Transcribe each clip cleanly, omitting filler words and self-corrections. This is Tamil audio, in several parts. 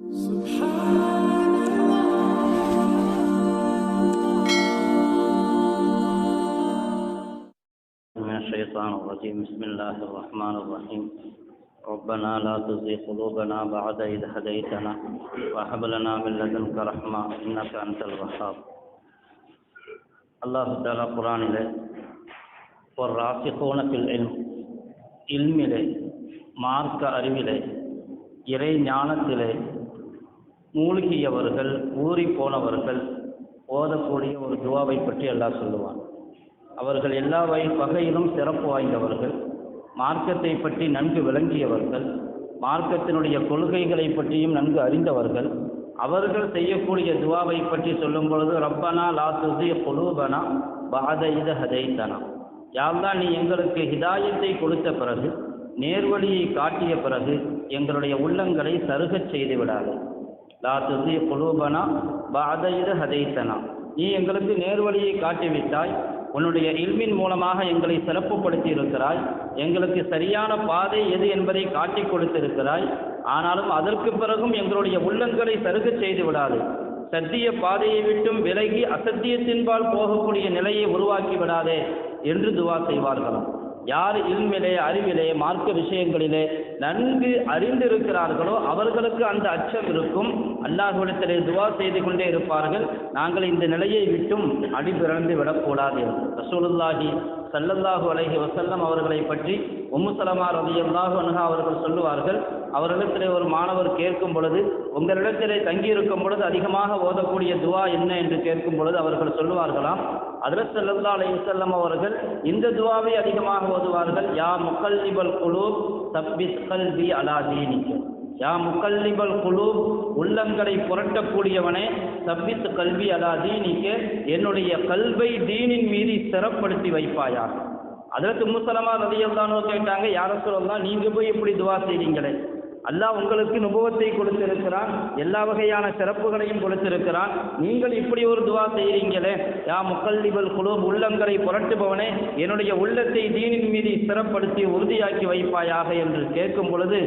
من الشيطان الرجيم. بسم الله الرحمن الرحيم. ربنا لا تزغ قلوبنا بعد إذ هديتنا وهب لنا من لدنك رحمة إنك أنت الوهاب. அல்லாஹ் தஆலா குர்ஆனிலே வர்ராசிகூன ஃபில் இல்மிலே, மார்க்க அறிவிலே, இறை ஞானத்திலே மூழ்கியவர்கள், ஊறி போனவர்கள் ஓதக்கூடிய ஒரு துவாவை பற்றி அல்லாஹ் சொல்லுவான். அவர்கள் எல்லா வகையிலும் சிறப்பு வாய்ந்தவர்கள், மார்க்கத்தை பற்றி நன்கு விளங்கியவர்கள், மார்க்கத்தினுடைய கொள்கைகளை பற்றியும் நன்கு அறிந்தவர்கள். அவர்கள் செய்யக்கூடிய துவாவை பற்றி சொல்லும் பொழுது, ரப்பனா லா துஸிக் குலூபனா பஅத இத் ஹதைதனா, யா அல்லாஹ் நீ எங்களுக்கு ஹிதாயத்தை கொடுத்த பிறகு, நேர்வழியை காட்டிய பிறகு எங்களுடைய உள்ளங்களை சருகச் செய்து விடாது. லா துஸிக் குலூபனா பஅத இத் ஹதைதனா, நீ எங்களுக்கு நேர்வழியை காட்டிவிட்டாய், உன்னுடைய இல்மின் மூலமாக எங்களை சிறப்புப்படுத்தி இருக்கிறாய், எங்களுக்கு சரியான பாதை எது என்பதை காட்டி கொடுத்திருக்கிறாய். ஆனாலும் அதற்கு பிறகும் எங்களுடைய உள்ளங்களை சருகச் செய்து விடாது. சத்திய பாதையை விட்டும் விலகி அசத்தியத்தின்பால் போகக்கூடிய நிலையை உருவாக்கி விடாதே என்று துவா செய்வார்களாம். யார் இல்மிலே, அறிவிலே, மார்க்க விஷயங்களிலே நன்கு அறிந்திருக்கிறார்களோ அவர்களுக்கு அந்த அச்சம் இருக்கும். அல்லாஹ்விடத்திலே துவா செய்து கொண்டே இருப்பார்கள், நாங்கள் இந்த நிலையை விட்டும் அடிபிறந்து விடக்கூடாது. ரசூலுல்லாஹி ஸல்லல்லாஹு அலைஹி வஸல்லம் அவர்களை பற்றி உம்மு ஸலமா ரலியல்லாஹு அன்ஹா அவர்கள் சொல்லுவார்கள், அவர்களிடத்திலே ஒரு மாணவர் கேட்கும் பொழுது, உங்களிடத்திலே தங்கியிருக்கும் பொழுது அதிகமாக ஓதக்கூடிய துவா என்ன என்று கேட்கும் பொழுது அவர்கள் சொல்லுவார்களாம், ஹஜ்ரத் ஸல்லல்லாஹு அலைஹி வஸல்லம் அவர்கள் இந்த துவாவை அதிகமாக ஓதுவார்கள், யா முகல்லிபல் குலூப் தப்பித் கல்பி அலா தீனிக, யா முகல்லிபல் குலூப் உள்ளங்களை புரட்டக்கூடியவனே, தப்பித் கல்வி அலா தீனிக என்னுடைய கல்வை தீனின் மீது ஸ்திரப்படுத்தி வைப்பாயாக. ஹஜ்ரத் உம்மு ஸலமா ரலியல்லாஹு அன்ஹா கேட்டாங்க, யா ரசூலல்லாஹ் நீங்க போய் இப்படி துவா செய்றீங்களே, அல்லாஹ் உங்களுக்கு நுபுவத்தை கொடுத்திருக்கிறான், எல்லா வகையான சிறப்புகளையும் கொடுத்திருக்கிறான், நீங்கள் இப்படி ஒரு துவா செய்கிறீங்களே, யா முகல்லிபல் குலூப் உள்ளங்களை புரட்டுபவனே என்னுடைய உள்ளத்தை தீனின் மீது ஸ்திரப்படுத்தி உறுதியாக்கி வைப்பாயாக என்று கேட்கும் பொழுது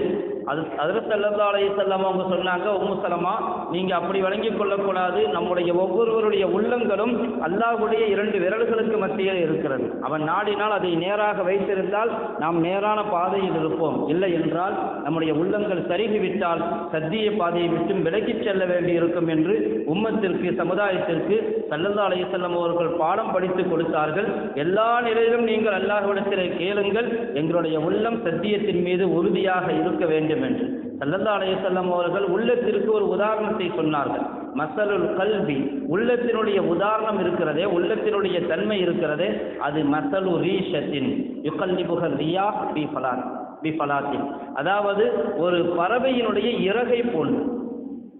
ஹஜ்ரத் ஸல்லல்லாஹு அலைஹி வஸல்லம் அவங்க சொன்னாங்க, உம்மு ஸலமா நீங்க அப்படி வழங்கிக் கொள்ளக்கூடாது, நம்முடைய ஒவ்வொருவருடைய உள்ளங்களும் அல்லாஹ்வுடைய 2 விரல்களுக்கு மத்தியில் இருக்கிறது. அவன் நாடினால் அதை நேராக வைத்திருந்தால் நாம் நேரான பாதையில் இருப்போம், இல்லை என்றால் நம்முடைய உள்ளங்கள் சருகிவிட்டால் சத்திய பாதையை விட்டும் விலகிச் செல்ல வேண்டி இருக்கும் என்று உம்மத்திற்கு, சமுதாயத்திற்கு ஸல்லல்லாஹு அலைஹி வஸல்லம் அவர்கள் பாடம் படித்து கொடுத்தார்கள். எல்லா நிலையிலும் நீங்கள் அல்லாஹ்விடத்திலே கேளுங்கள், எங்களுடைய உள்ளம் சத்தியத்தின் மீது உறுதியாக இருக்க வேண்டும் என்று ஸல்லல்லாஹு அலைஹி வஸல்லம் அவர்கள் உள்ளத்திற்கு ஒரு உதாரணத்தை சொன்னார்கள். மஸலுல் கல்பி, உள்ளத்தினுடைய உதாரணம் இருக்கிறதே, உள்ளத்தினுடைய தன்மை இருக்கிறதே, அது மஸலு ரீஷத்தின் யுகல்லிபுஹ ரியாஹ் பி ஃபலாத்தின், அதாவது ஒரு பறவையினுடைய இறகை போன்று.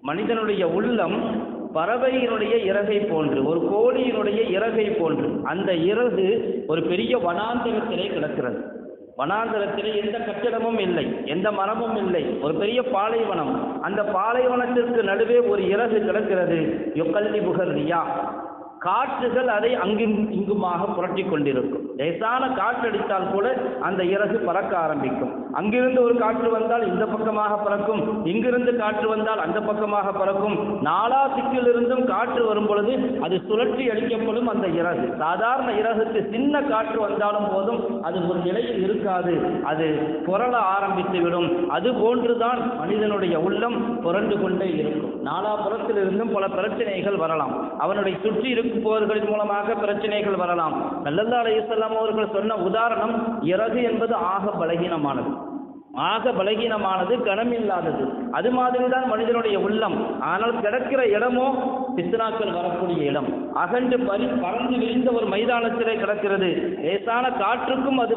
மனிதனுடைய உள்ளம் பறவையினுடைய இறகை போன்று, ஒரு கோழியினுடைய இறகை போன்று. அந்த இறகு ஒரு பெரிய வனாந்தரத்திலே கிடக்கிறது. வனாந்தரத்திலே எந்த கட்டிடமும் இல்லை, எந்த மரமும் இல்லை, ஒரு பெரிய பாலைவனம். அந்த பாலைவனத்திற்கு நடுவே ஒரு இறகு கிடக்கிறது. யுகல்லிபுஹ ரியாஹ், காற்றுகள் அதை அங்கும் இங்குமாக புரட்டி கொண்டிருக்கும். லேசான காற்றடித்தால் கூட அந்த இறகு பறக்க ஆரம்பிக்கும். அங்கிருந்து ஒரு காற்று வந்தால் இந்த பக்கமாக பறக்கும், இங்கிருந்து காற்று வந்தால் அந்த பக்கமாக பறக்கும். நாலா திக்கிலிருந்தும் காற்று வரும் பொழுது அது சுழற்றி அடிக்கப்படும். அந்த இறகு, சாதாரண இறகுக்கு சின்ன காற்று வந்தாலும் போதும் அது ஒரு நிலையில் இருக்காது, அது புரள ஆரம்பித்து விடும். அது போன்றுதான் மனிதனுடைய உள்ளம் புரண்டு கொண்டே இருக்கும். நாலாபுறத்திலிருந்தும் பல பிரச்சனைகள் வரலாம், அவனுடைய சுற்றி இருப்பவர்களின் மூலமாக பிரச்சனைகள் வரலாம். ஸல்லல்லாஹு அலைஹி வஸல்லம் அவர்கள் சொன்ன உதாரணம், இறகு என்பது ஆக பலகீனமானது, கனமில்லாதது. அது மாதிரிதான் மனிதனுடைய உள்ளம். ஆனால் கிடக்கிற இடமோ பித்னாக்கள் வரக்கூடிய இடம், அகண்டு பறந்து விரிந்த ஒரு மைதானத்திலே கிடக்கிறது. லேசான காற்றுக்கும் அது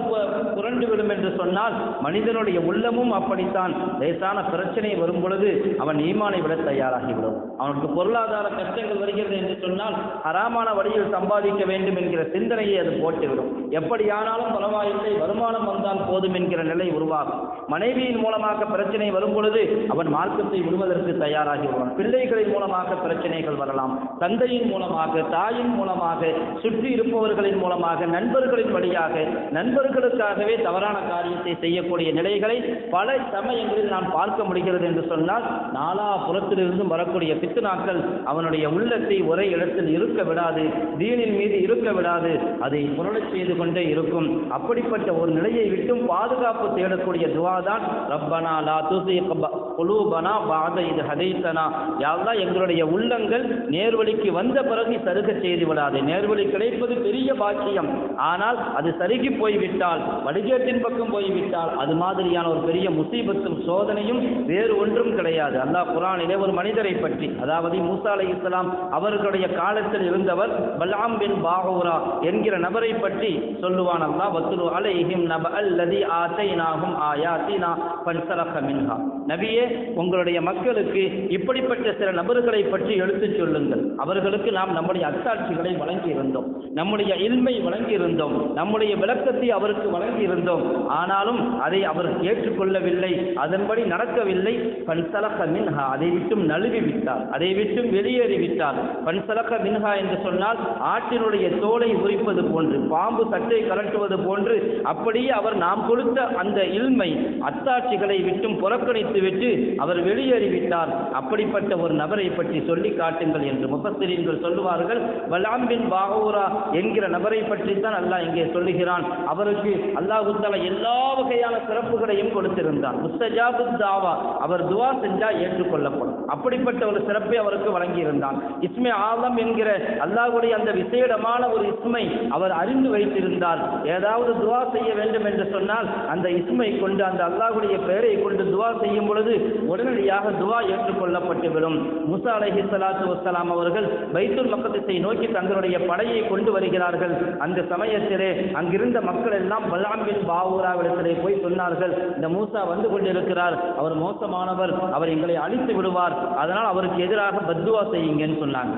புரண்டு விடும் என்று சொன்னால் மனிதனுடைய உள்ளமும் அப்படித்தான். லேசான பிரச்சனை வரும் பொழுது அவன் ஈமானை விட தயாராகிவிடும். அவனுக்கு பொருளாதார கஷ்டங்கள் வருகிறது என்று சொன்னால் ஹராமான வழியில் சம்பாதிக்க வேண்டும் என்கிற சிந்தனையை அது போட்டுவிடும். எப்படியானாலும் பரவாயில்லை, வருமானம் வந்தால் போதும் என்கிற நிலை உருவாகும். மனைவியின் மூலமாக பிரச்சனை வரும் பொழுது அவன் மார்க்கத்தை விடுவதற்கு தயாராகி வருவான். பிள்ளைகளின் மூலமாக பிரச்சனைகள் வரலாம், தந்தையின் மூலமாக, தாயின் மூலமாக, சுற்றி இருப்பவர்களின் மூலமாக, நண்பர்களின் வழியாக, நண்பர்களுக்காகவே தவறான காரியத்தை செய்யக்கூடிய நிலைகளை பல சமயங்களில் நான் பார்க்க முடிகிறது என்று சொன்னால், நாலா புறத்திலிருந்தும் வரக்கூடிய பித்னாக்கள் அவனுடைய உள்ளத்தை ஒரே இடத்தில் இருக்க விடாது, தீனின் மீது இருக்க விடாது, அதை புரளச் செய்து கொண்டே இருக்கும். அப்படிப்பட்ட ஒரு நிலையை விட்டும் பாதுகாப்பு தேடக்கூடிய துஆ தான் ரப்பனா லா துஸிக் குலூபனா பஅத இத் ஹதைதனா. யா அல்லாஹ், எங்களுடைய உள்ளங்கள் நேர்வழிக்கு வந்த பிறகு சருக செய்து விடாது. நேர்வழி கிடைப்பது பெரிய பாக்கியம், ஆனால் அது சருகி போய்விட்டால், வடிகேட்டின் பக்கம் போய்விட்டால் அது மாதிரியான ஒரு பெரிய முசீபத்தும் சோதனையும் வேறு ஒன்றும் கிடையாது. அல்லாஹ் குர்ஆனிலே ஒரு மனிதரை பற்றி, அதாவது மூசா அலைஹிஸ்ஸலாம் அவர்களுடைய காலத்தில் இருந்தவர் பல்ஆம் பின் பாஊரா என்கிற நபரை பற்றி சொல்லுவான் அல்லாஹ். வத்லு அலைஹிம் நபஅல்லதி ஆதைனாஹும் ஆயாத்தினா ஃபன்ஸலக மின்ஹா. நபியே, உங்களுடைய மக்களுக்கு இப்படிப்பட்ட சில நபர்களை பற்றி எடுத்துச் சொல்லுங்கள். அவர்களுக்கு நாம் நம்முடைய அத்தாட்சிகளை வழங்கி இருந்தோம், நம்முடைய இல்மை வழங்கி இருந்தோம், நம்முடைய விளக்கத்தை அவருக்கு வழங்கி இருந்தோம். ஆனாலும் அதை அவர் ஏற்றுக்கொள்ளவில்லை, அதன்படி நடக்கவில்லை. ஃபன்ஸலக மின்ஹா, அதை விட்டும் நழுவி விட்டார், அதை விட்டும் வெளியேறிவிட்டார். ஃபன்ஸலக மின்ஹா என்று சொன்னால் ஆட்டினுடைய தோலை உரிப்பது போன்று, பாம்பு சட்டை கலட்டுவது போன்று, அப்படியே அவர் நாம் கொடுத்த அந்த இல்மை அத்தாட்சிகளை விட்டும் புறக்கணித்து விட்டு அவர் வெளியேறிவிட்டார். அப்படிப்பட்ட ஒரு நபரை பற்றி சொல்லி காட்டுங்கள் என்று முஃபஸ்ஸிரீன்கள் சொல்லுவார்கள். பல்ஆம் பின் பாஊரா என்கிற நபரை பற்றி தான் அல்லாஹ் இங்கே சொல்லுகிறான். அவருக்கு அல்லாஹ் தஆலா எல்லா வகையான சிறப்புகளையும் கொடுத்திருந்தான். முஸ்தஜாபுத் தாவா, அவர் துஆ செஞ்சா ஏற்றுக்கொள்ளப்படும், அப்படிப்பட்ட ஒரு சிறப்பை அவருக்கு வழங்கியிருந்தான். இஸ்மே ஆலம் என்கிற அல்லாஹ்வுடைய அந்த விசேடமான ஒரு இஸ்மை அவர் அறிந்து வைத்திருந்தார். ஏதாவது துஆ செய்ய வேண்டும் என்று சொன்னால் அந்த இஸ்மை கொண்டு, அந்த அல்லாஹ்வுடைய பெயரை கொண்டு துஆ செய்யும் பொழுது உடனடியாக துஆ ஏற்றுக்கொள்ளப்பட்டுவிடும். மூசா அலைஹிஸ்ஸலாத்து வஸ்ஸலாம் அவர்கள் பைத்துல் மக்திஸை நோக்கி தங்களுடைய படையை கொண்டு வருகிறார்கள். அந்த சமயத்திலே அங்கிருந்த மக்கள் எல்லாம் பல்ஆம் பின் பாஊராவிடத்திலே போய் சொன்னார்கள், இந்த மூசா வந்து கொண்டிருக்கிறார், அவர் மோசமானவர், அவர் எங்களை அழித்து விடுவார், அதனால் அவருக்கு எதிராக பத்துவா செய்யுங்கன்னு சொன்னாங்க.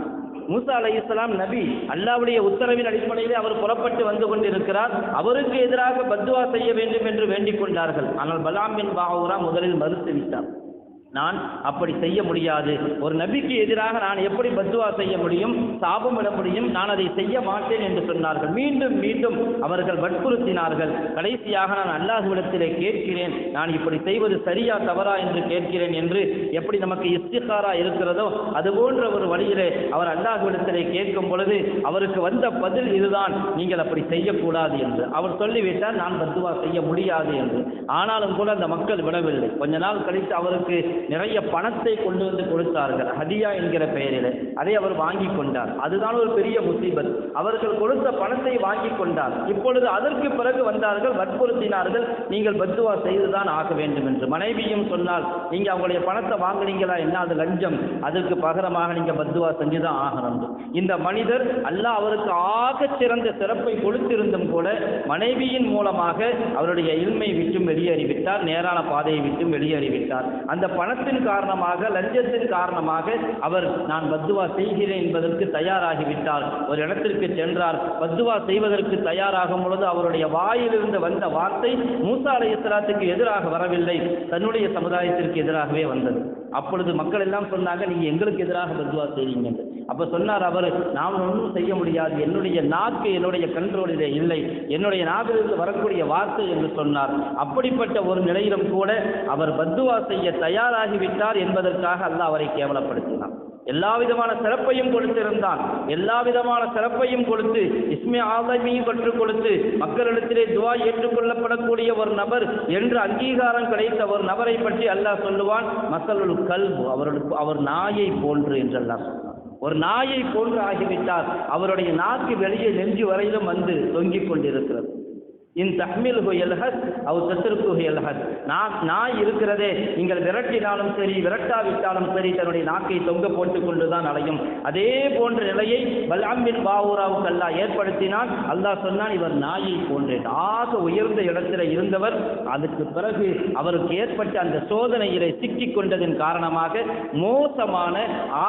மூசா அலைஹிஸ்ஸலாம் நபி, அல்லாஹ்வுடைய உத்தரவின் அடிப்படையிலே அவர் புறப்பட்டு வந்து கொண்டிருக்கிறார், அவருக்கு எதிராக பத்துவா செய்ய வேண்டும் என்று வேண்டிக் கொண்டார்கள். ஆனால் பல்ஆம் பின் பாஊரா முதலில் மறுத்துவிட்டார். நான் அப்படி செய்ய முடியாது, ஒரு நபிக்கு எதிராக நான் எப்படி பத்துவா செய்ய முடியும், சாபமிட முடியும், நான் அதை செய்ய மாட்டேன் என்று சொன்னார்கள். மீண்டும் மீண்டும் அவர்கள் வற்புறுத்தினார்கள். கடைசியாக நான் அல்லாஹ்விடத்திலே கேட்கிறேன், நான் இப்படி செய்வது சரியா தவறா என்று கேட்கிறேன் என்று எப்படி நமக்கு இஸ்திகாரா இருக்கிறதோ அதுபோன்ற ஒரு வழியிலே அவர் அல்லாஹ்விடத்திலே கேட்கும் பொழுது அவருக்கு வந்த பதில் இதுதான், நீங்கள் அப்படி செய்யக்கூடாது என்று. அவர் சொல்லிவிட்டார், நான் பத்துவா செய்ய முடியாது என்று. ஆனாலும் கூட அந்த மக்கள் விடவில்லை. கொஞ்ச நாள் கழித்து அவருக்கு நிறைய பணத்தை கொண்டு வந்து கொடுத்தார்கள், ஹதியா என்கிற பெயரில். அதை அவர் வாங்கி கொண்டார். அதுதான் ஒரு பெரிய முசீபத். அவர்கள் கொடுத்த பணத்தை வாங்கி கொண்டார். இப்பொழுது அதற்கு பிறகு வந்தார்கள், வற்புறுத்தினார்கள், நீங்கள் பத்துவா செய்துதான் ஆக வேண்டும் என்று. மனைவியும் சொன்னால், நீங்க அவங்களுடைய பணத்தை வாங்கினீங்களா, என்ன அது லஞ்சம், அதற்கு பகரமாக நீங்க பத்துவா செஞ்சுதான் ஆகணும். இந்த மனிதர் அல்லாஹ் அவருக்கு ஆக சிறந்த சிறப்பை கொடுத்திருந்தும் கூட மனைவியின் மூலமாக அவருடைய இல்மை விட்டும் வெளியேறிவிட்டார், நேரான பாதையை விட்டும் வெளியேறிவிட்டார். அந்த பணத்தின் காரணமாக, லஞ்சத்தின் காரணமாக அவர் நான் பத்துவா செய்கிறேன் என்பதற்கு தயாராகிவிட்டார். ஒரு இடத்திற்கு சென்றார், பத்துவா செய்வதற்கு தயாராகும் பொழுது அவருடைய வாயிலிருந்து வந்த வார்த்தை மூசா அலைஹிஸ்ஸலாத்துக்கு எதிராக வரவில்லை, தன்னுடைய சமுதாயத்திற்கு எதிராகவே வந்தது. அப்பொழுது மக்கள் எல்லாம் சொன்னாங்க, நீங்க எங்களுக்கு எதிராக பத்துவா செய்வீங்க. அப்ப சொன்னார் அவர், நான் ஒன்றும் செய்ய முடியாது, என்னுடைய நாக்கு என்னுடைய கண்ட்ரோலிலே இல்லை, என்னுடைய நாவிலிருந்து வரக்கூடிய வார்த்தை என்று சொன்னார். அப்படிப்பட்ட ஒரு நிலையிலும் கூட அவர் பத்துவா செய்ய தயாராகிவிட்டார் என்பதற்காக அல்லாஹ் அவரை கேவலப்படுத்தினார். எல்லா விதமான சிறப்பையும் கொடுத்திருந்தான், எல்லா விதமான சிறப்பையும் கொடுத்து இஸ்மே ஆலமையும் கற்றுக் கொடுத்து மக்களிடத்திலே துஆ ஏற்றுக்கொள்ளப்படக்கூடிய ஒரு நபர் என்று அங்கீகாரம் கிடைத்த ஒரு நபரை பற்றி அல்லாஹ் சொல்லுவான், மஸலுல் கல்ப், அவர் நாயை போன்று என்று அல்லாஹ் சொல்லுவான். ஒரு நாயை போன்று ஆகிவிட்டார். அவருடைய நாக்கு வெளியே நெஞ்சு வரையிலும் வந்து தொங்கிக் கொண்டிருக்கிறது. இன் தஹ்மில்ஹு யல்ஹஸ் அவ் தத்ருக்குஹு யல்ஹஸ். நாய் இருக்கிறதே, நீங்கள் விரட்டினாலும் சரி விரட்டாவிட்டாலும் சரி தன்னுடைய நாக்கை தொங்க போட்டுக் கொண்டுதான் அலையும். அதே போன்ற நிலையை பல்ஆம் பின் பாஊராவுக்கு அல்லாஹ் ஏற்படுத்தினான். அல்லாஹ் சொன்னான், இவர் நாயை போன்றே. ஆக உயர்ந்த இடத்தில் இருந்தவர், அதுக்கு பிறகு அவருக்கு ஏற்பட்ட அந்த சோதனையிலே சிக்கிக் கொண்டதன் காரணமாக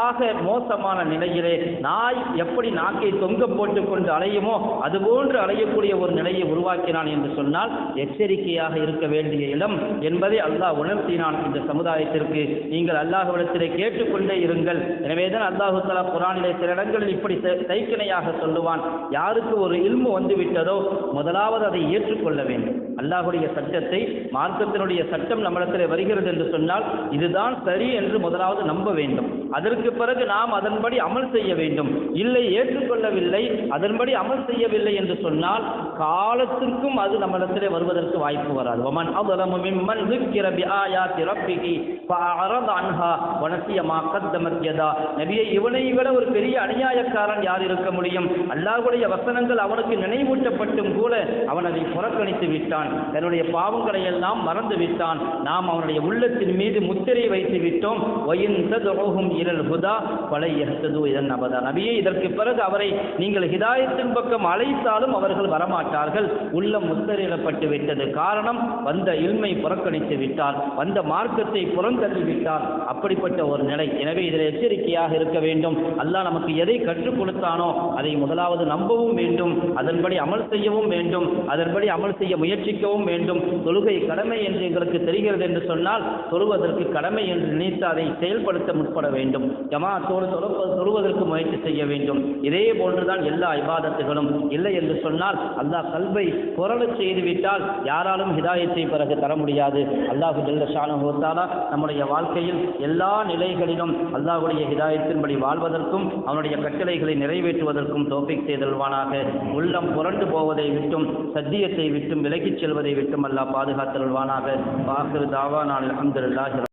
ஆக மோசமான நிலையிலே நாய் எப்படி நாக்கை தொங்க போட்டுக் கொண்டு அலையுமோ அதுபோன்று அலையக்கூடிய ஒரு நிலையை உருவாக்கினார் காட்டினான் என்று சொன்னால் எச்சரிக்கையாக இருக்க வேண்டிய இடம் என்பதை அல்லாஹ் உணர்த்தினான் இந்த சமுதாயத்திற்கு. நீங்கள் அல்லாஹ்விடத்திலே கேட்டுக்கொண்டே இருங்கள். எனவேதான் அல்லாஹு தஆலா குர்ஆனிலே சில இடங்களில் இப்படி தைக்கிணையாக சொல்லுவான், யாருக்கு ஒரு இல்மு வந்துவிட்டதோ முதலாவது அதை ஏற்றுக்கொள்ள வேண்டும். அல்லாஹுடைய சட்டத்தை, மார்க்கத்தினுடைய சட்டம் நம்மிடத்திலே வருகிறது என்று சொன்னால் இதுதான் சரி என்று முதலாவது நம்ப வேண்டும். அதற்கு பிறகு நாம் அதன்படி அமல் செய்ய வேண்டும். இல்லை, ஏற்றுக்கொள்ளவில்லை, அதன்படி அமல் செய்யவில்லை என்று சொன்னால் காலத்திற்கும் அது நம்மிடத்திலே வருவதற்கு வாய்ப்பு வராது. வமன் அظلم ممن ذكر بآيات ربه فأعرض عنها ونسي ما قدمت يداه. நபியே, இவனை விட ஒரு பெரிய அநியாயக்காரன் யார் இருக்க முடியும்? அல்லாஹ்வுடைய வசனங்கள் அவனுக்கு நினைவூட்டப்பட்டும் கூட அவன் அதை புறக்கணித்து விட்டான், தன்னுடைய பாவங்களை எல்லாம் மறந்து விட்டான். நாம் அவனுடைய உள்ளத்தின் மீது முத்திரை வைத்து விட்டோம். வயின் ததுஹும் இலல் ஹுதா ஃபலை யஹ்தது இதன் அபதா. நபியே, இதற்கு பிறகு அவரை நீங்கள் ஹிதாயத்தின் பக்கம் அழைத்தாலும் அவர்கள் வரமாட்டார்கள். உள்ளம் முத்திரையிடப்பட்டு விட்டது. காரணம், வந்த இல்மை புறக்கணித்து விட்டார், வந்த மார்க்கத்தை புறந்தள்ளி விட்டார். அப்படிப்பட்ட ஒரு நிலை. எனவே இதில் எச்சரிக்கையாக இருக்க வேண்டும். அல்லாஹ் நமக்கு எதை கற்றுக் கொடுத்தானோ அதை முதலாவது நம்பவும் வேண்டும், அதன்படி அமல் செய்யவும் வேண்டும், அதன்படி அமல் செய்ய முயற்சிக்கவும் வேண்டும். தொழுகை கடமை என்று எங்களுக்கு தெரிகிறது என்று சொன்னால் தொழுவதற்கு கடமை என்று நினைத்து அதை செயல்படுத்த முற்பட வேண்டும். ஜமாஅத்தோடு தொழுவதற்கு முயற்சி செய்ய வேண்டும். இதே போன்றுதான் எல்லா இபாதத்துகளும். இல்லை என்று சொன்னால் அல்லாஹ் கல்வை புரளச் செய்துவிட்டால் யாராலும் ஹிதாயத்தை பிறகு தர முடியாது. அல்லாஹு ஜல்ல ஷானஹு வ தஆலா நம்முடைய வாழ்க்கையில் எல்லா நிலைகளிலும் அல்லாஹ்வுடைய ஹிதாயத்தின்படி வாழ்வதற்கும் அவனுடைய கட்டளைகளை நிறைவேற்றுவதற்கும் தௌஃபீக் செய்தல்வானாக. உள்ளம் புரண்டு போவதை விட்டும் சத்தியத்தை விட்டும் விலகிச் செல்வதை விட்டும் அல்லாஹ் பாதுகாத்தல்வானாக. வாஹிரு தாவானா அல்ஹம்துலில்லாஹி.